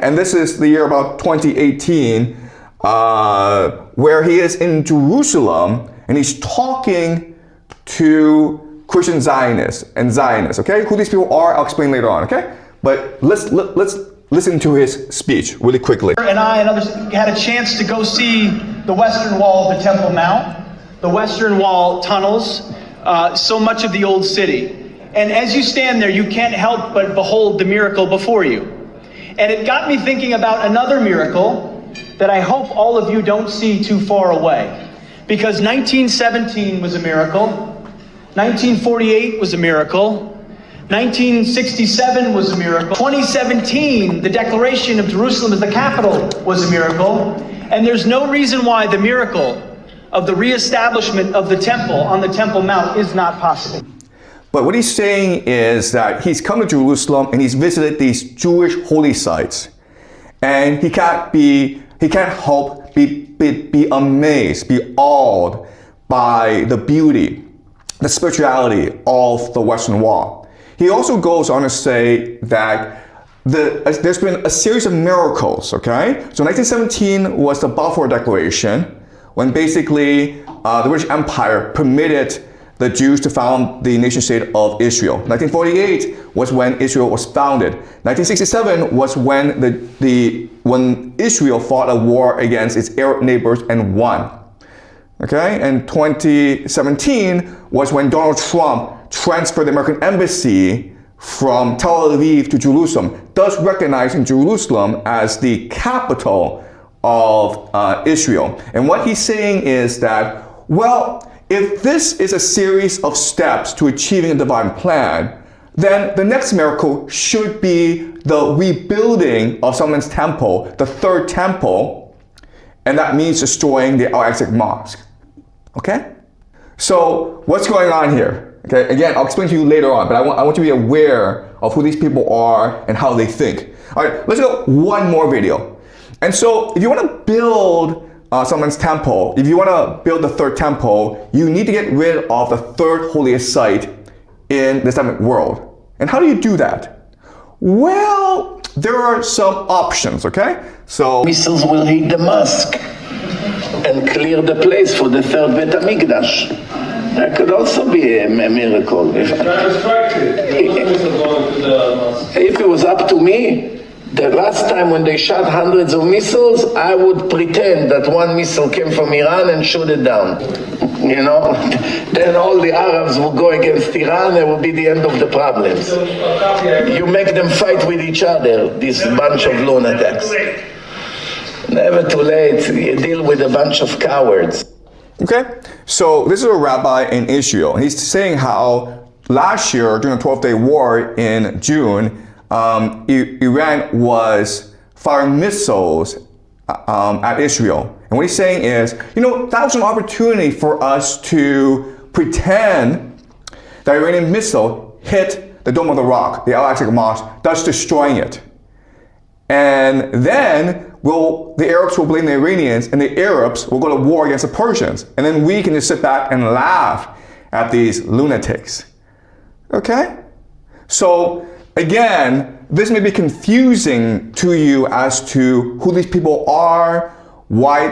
And this is the year about 2018, where he is in Jerusalem and he's talking to Christian Zionists and Zionists, okay? Who these people are, I'll explain later on, okay? But let's listen to his speech really quickly. And I and others had a chance to go see the Western Wall of the Temple Mount, the Western Wall tunnels, so much of the old city. And as you stand there, you can't help but behold the miracle before you. And it got me thinking about another miracle that I hope all of you don't see too far away. Because 1917 was a miracle, 1948 was a miracle, 1967 was a miracle, 2017, the declaration of Jerusalem as the capital was a miracle, and there's no reason why the miracle of the reestablishment of the temple on the Temple Mount is not possible. But what he's saying is that he's come to Jerusalem and he's visited these Jewish holy sites, and he can't help be amazed, be awed by the beauty, the spirituality of the Western Wall. He also goes on to say that there's been a series of miracles, okay? So 1917 was the Balfour Declaration, when basically the British Empire permitted the Jews to found the nation-state of Israel. 1948 was when Israel was founded. 1967 was when when Israel fought a war against its Arab neighbors and won. Okay, and 2017 was when Donald Trump transferred the American embassy from Tel Aviv to Jerusalem, thus recognizing Jerusalem as the capital of Israel. And what he's saying is that, well, if this is a series of steps to achieving a divine plan, then the next miracle should be the rebuilding of Solomon's temple, the third temple, and that means destroying the Al-Aqsa Mosque. Okay? So what's going on here? Okay, again, I'll explain to you later on, but I want you to be aware of who these people are and how they think. All right, let's go one more video. And so if you want to build Solomon's temple, if you want to build the third temple, you need to get rid of the third holiest site in the Islamic world. And how do you do that? Well, there are some options, okay? So missiles will hit the mosque and clear the place for the third Bet HaMikdash. That could also be a miracle. If it was up to me, the last time when they shot hundreds of missiles, I would pretend that one missile came from Iran and shoot it down. You know? Then all the Arabs will go against Iran, it will be the end of the problems. You make them fight with each other, this bunch of lunatics. Never too late, you deal with a bunch of cowards. Okay, so this is a rabbi in Israel. He's saying how last year, during the 12-day war in June, Iran was firing missiles at Israel. And what he's saying is, you know, that was an opportunity for us to pretend that Iranian missile hit the Dome of the Rock, the Al-Aqsa Mosque, thus destroying it. And then the Arabs will blame the Iranians, and the Arabs will go to war against the Persians. And then we can just sit back and laugh at these lunatics. Okay? So, again, this may be confusing to you as to who these people are, why